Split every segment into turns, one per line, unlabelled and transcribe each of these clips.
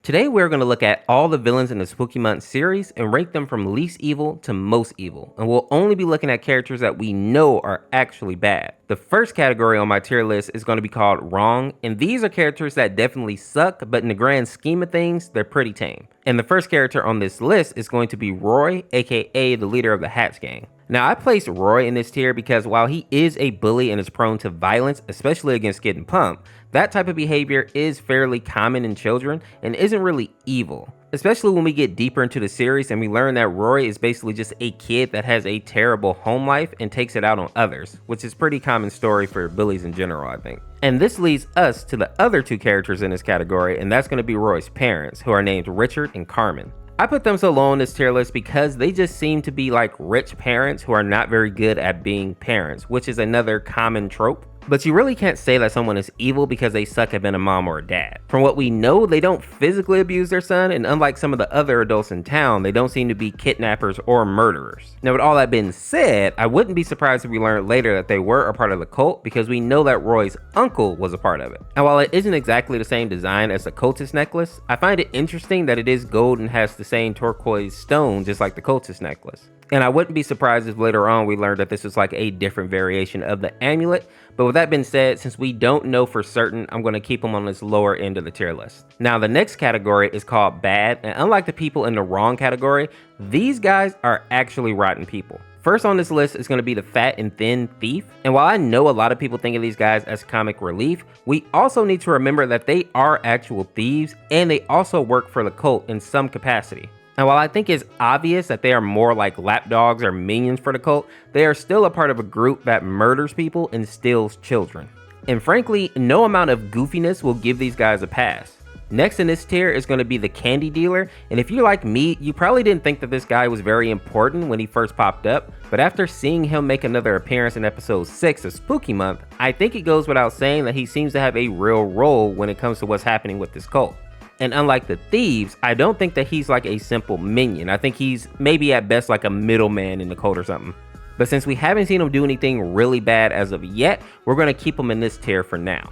Today we're going to look at all the villains in the Spooky Month series and rank them from least evil to most evil, and we'll only be looking at characters that we know are actually bad. The first category on my tier list is going to be called Wrong, and these are characters that definitely suck, but in the grand scheme of things, they're pretty tame. And the first character on this list is going to be Roy, aka the leader of the Hats Gang. Now, I placed Roy in this tier because while he is a bully and is prone to violence, especially against Kid and Pump, that type of behavior is fairly common in children and isn't really evil. Especially when we get deeper into the series and we learn that Roy is basically just a kid that has a terrible home life and takes it out on others, which is a pretty common story for bullies in general, I think. And this leads us to the other two characters in this category, and that's going to be Roy's parents, who are named Richard and Carmen. I put them so low on this tier list because they just seem to be like rich parents who are not very good at being parents, which is another common trope. But you really can't say that someone is evil because they suck at being a mom or a dad. From what we know, they don't physically abuse their son, and unlike some of the other adults in town, they don't seem to be kidnappers or murderers. Now, with all that being said, I wouldn't be surprised if we learned later that they were a part of the cult because we know that Roy's uncle was a part of it. And while it isn't exactly the same design as the cultist necklace, I find it interesting that it is gold and has the same turquoise stone just like the cultist necklace. And I wouldn't be surprised if later on we learned that this was like a different variation of the amulet. But with that being said, since we don't know for certain, I'm going to keep them on this lower end of the tier list. Now, the next category is called Bad. And unlike the people in the Wrong category, these guys are actually rotten people. First on this list is going to be the Fat and Thin Thief. And while I know a lot of people think of these guys as comic relief, we also need to remember that they are actual thieves and they also work for the cult in some capacity. And while I think it's obvious that they are more like lapdogs or minions for the cult, they are still a part of a group that murders people and steals children. And frankly, no amount of goofiness will give these guys a pass. Next in this tier is going to be the Candy Dealer, and if you're like me, you probably didn't think that this guy was very important when he first popped up, but after seeing him make another appearance in episode 6 of Spooky Month, I think it goes without saying that he seems to have a real role when it comes to what's happening with this cult. And unlike the thieves, I don't think that he's like a simple minion. I think he's maybe at best like a middleman in the cult or something. But since we haven't seen him do anything really bad as of yet, we're going to keep him in this tier for now.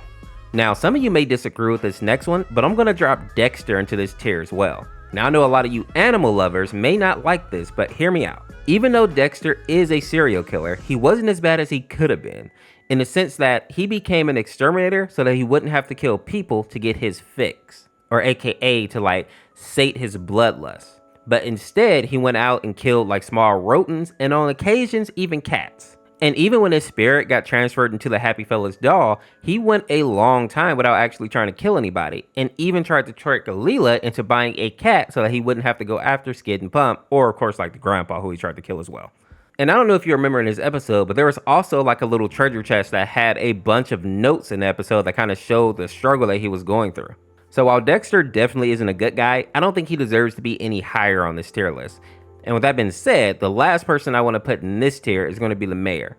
Now, some of you may disagree with this next one, but I'm going to drop Dexter into this tier as well. Now, I know a lot of you animal lovers may not like this, but hear me out. Even though Dexter is a serial killer, he wasn't as bad as he could have been, in the sense that he became an exterminator so that he wouldn't have to kill people to get his fix. Or aka to like sate his bloodlust. But instead, he went out and killed like small rodents and on occasions even cats. And even when his spirit got transferred into the Happy Fella's doll, he went a long time without actually trying to kill anybody, and even tried to trick Leela into buying a cat so that he wouldn't have to go after Skid and Pump, or of course like the grandpa who he tried to kill as well. And I don't know if you remember in this episode, but there was also like a little treasure chest that had a bunch of notes in the episode that kind of showed the struggle that he was going through. So while Dexter definitely isn't a good guy, I don't think he deserves to be any higher on this tier list. And with that being said, the last person I want to put in this tier is going to be the mayor.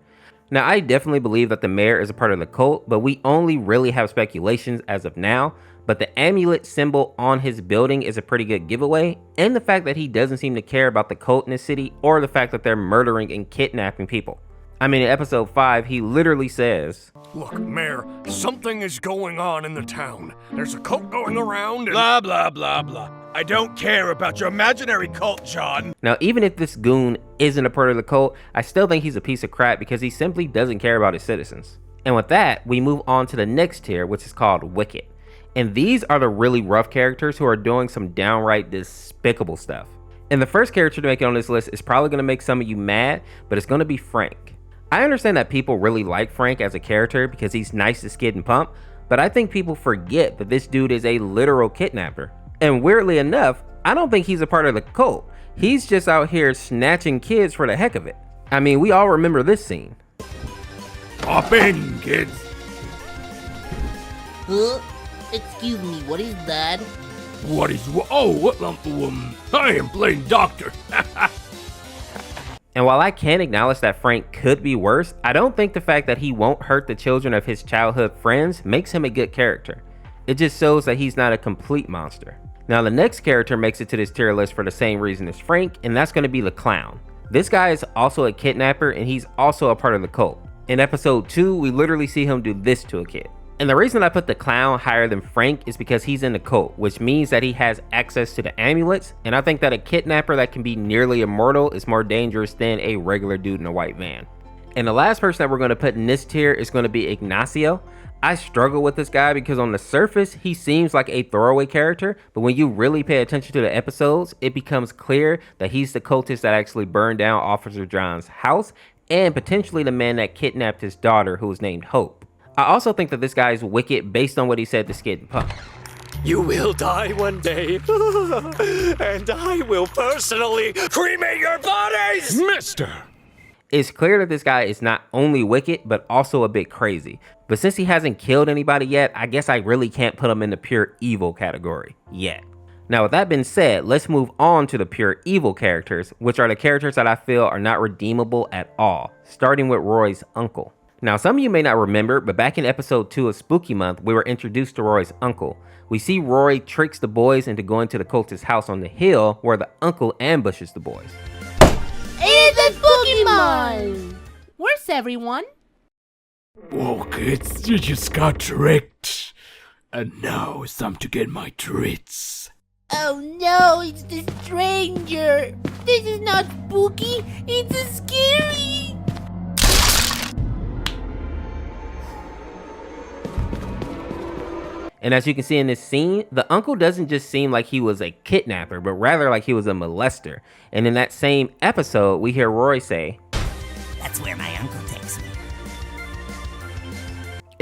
Now, I definitely believe that the mayor is a part of the cult, but we only really have speculations as of now. But the amulet symbol on his building is a pretty good giveaway, and the fact that he doesn't seem to care about the cult in this city, or the fact that they're murdering and kidnapping people. I mean, in episode 5, he literally says,
"Look, Mayor, something is going on in the town. There's a cult going around and—
Blah, blah, blah, blah. I don't care about your imaginary cult, John."
Now, even if this goon isn't a part of the cult, I still think he's a piece of crap because he simply doesn't care about his citizens. And with that, we move on to the next tier, which is called Wicked. And these are the really rough characters who are doing some downright despicable stuff. And the first character to make it on this list is probably going to make some of you mad, but it's going to be Frank. I understand that people really like Frank as a character because he's nice to Skid and Pump, but I think people forget that this dude is a literal kidnapper. And weirdly enough, I don't think he's a part of the cult. He's just out here snatching kids for the heck of it. I mean, we all remember this scene.
Hop in, kids.
Excuse me, what is that?
What is— I am playing doctor.
And while I can acknowledge that Frank could be worse, I don't think the fact that he won't hurt the children of his childhood friends makes him a good character. It just shows that he's not a complete monster. Now, the next character makes it to this tier list for the same reason as Frank, and that's going to be the Clown. This guy is also a kidnapper, and he's also a part of the cult. In episode 2, we literally see him do this to a kid. And the reason I put the clown higher than Frank is because he's in the cult, which means that he has access to the amulets, and I think that a kidnapper that can be nearly immortal is more dangerous than a regular dude in a white van. And the last person that we're going to put in this tier is going to be Ignasio. I struggle with this guy because on the surface, he seems like a throwaway character, but when you really pay attention to the episodes, it becomes clear that he's the cultist that actually burned down Officer John's house, and potentially the man that kidnapped his daughter, who was named Hope. I also think that this guy is wicked based on what he said to Skid and Pump.
You will die one day, and I will personally cremate your bodies!
Mister!
It's clear that this guy is not only wicked, but also a bit crazy. But since he hasn't killed anybody yet, I guess I really can't put him in the pure evil category yet. Now with that being said, let's move on to the pure evil characters, which are the characters that I feel are not redeemable at all, starting with Roy's uncle. Now some of you may not remember, but back in episode 2 of Spooky Month, we were introduced to Roy's uncle. We see Roy tricks the boys into going to the cultist's house on the hill where the uncle ambushes the boys.
It's a Pokemon! Where's everyone?
Whoa, kids, you just got tricked. And now it's time to get my treats.
Oh no, it's the stranger! This is not spooky, it's scary!
And as you can see in this scene, the uncle doesn't just seem like he was a kidnapper, but rather like he was a molester. And in that same episode, we hear Roy say,
"That's where my uncle takes me."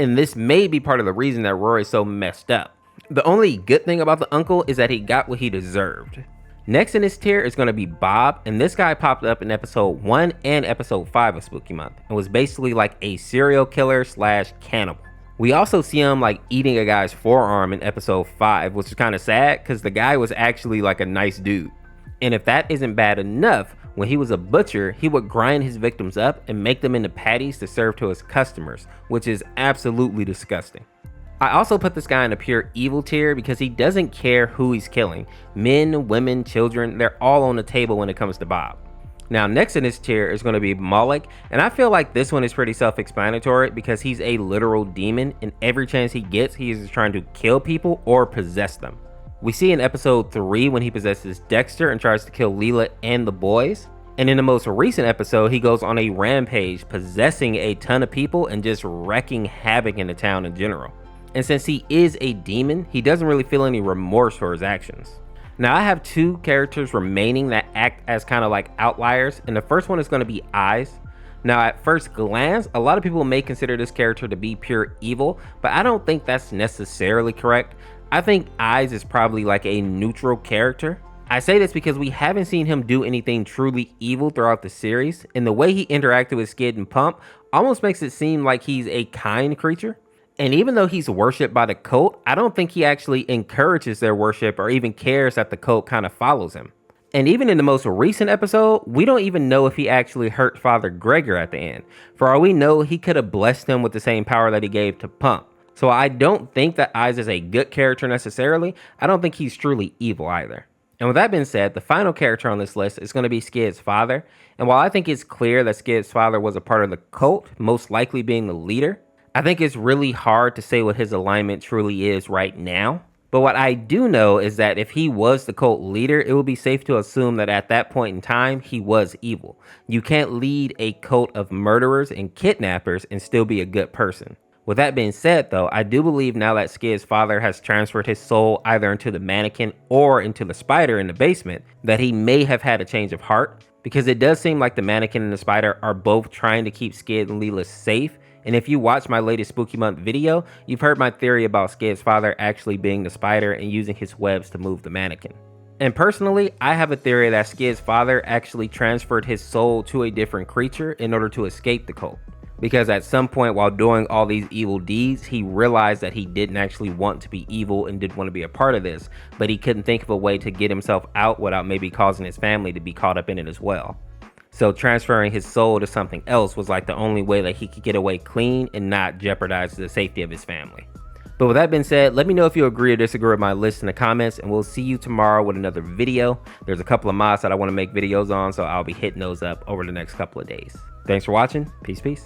And this may be part of the reason that Roy is so messed up. The only good thing about the uncle is that he got what he deserved. Next in this tier is going to be Bob, and this guy popped up in episode 1 and episode 5 of Spooky Month, and was basically like a serial killer slash cannibal. We also see him like eating a guy's forearm in episode 5, which is kind of sad because the guy was actually like a nice dude. And if that isn't bad enough, when he was a butcher, he would grind his victims up and make them into patties to serve to his customers, which is absolutely disgusting. I also put this guy in a pure evil tier because he doesn't care who he's killing. Men, women, children, they're all on the table when it comes to Bob. Now next in this tier is going to be Moloch, and I feel like this one is pretty self-explanatory because he's a literal demon, and every chance he gets, he is trying to kill people or possess them. We see in episode 3 when he possesses Dexter and tries to kill Leela and the boys. And in the most recent episode, he goes on a rampage possessing a ton of people and just wrecking havoc in the town in general. And since he is a demon, he doesn't really feel any remorse for his actions. Now I have 2 characters remaining that act as kind of like outliers, and the first one is going to be Eyes. Now at first glance, a lot of people may consider this character to be pure evil, but I don't think that's necessarily correct. I think Eyes is probably like a neutral character. I say this because we haven't seen him do anything truly evil throughout the series, and the way he interacted with Skid and Pump almost makes it seem like he's a kind creature. And even though he's worshipped by the cult, I don't think he actually encourages their worship or even cares that the cult kind of follows him. And even in the most recent episode, we don't even know if he actually hurt Father Gregor at the end. For all we know, he could have blessed him with the same power that he gave to Pump. So I don't think that Eyes is a good character necessarily. I don't think he's truly evil either. And with that being said, the final character on this list is going to be Skid's father. And while I think it's clear that Skid's father was a part of the cult, most likely being the leader, I think it's really hard to say what his alignment truly is right now. But what I do know is that if he was the cult leader, it would be safe to assume that at that point in time, he was evil. You can't lead a cult of murderers and kidnappers and still be a good person. With that being said though, I do believe now that Skid's father has transferred his soul either into the mannequin or into the spider in the basement, that he may have had a change of heart, because it does seem like the mannequin and the spider are both trying to keep Skid and Leela safe. And if you watch my latest Spooky Month video, you've heard my theory about Skid's father actually being the spider and using his webs to move the mannequin. And personally, I have a theory that Skid's father actually transferred his soul to a different creature in order to escape the cult. Because at some point while doing all these evil deeds, he realized that he didn't actually want to be evil and didn't want to be a part of this, but he couldn't think of a way to get himself out without maybe causing his family to be caught up in it as well. So transferring his soul to something else was like the only way that he could get away clean and not jeopardize the safety of his family. But with that being said, let me know if you agree or disagree with my list in the comments, and we'll see you tomorrow with another video. There's a couple of mods that I want to make videos on, so I'll be hitting those up over the next couple of days. Thanks for watching. Peace, peace.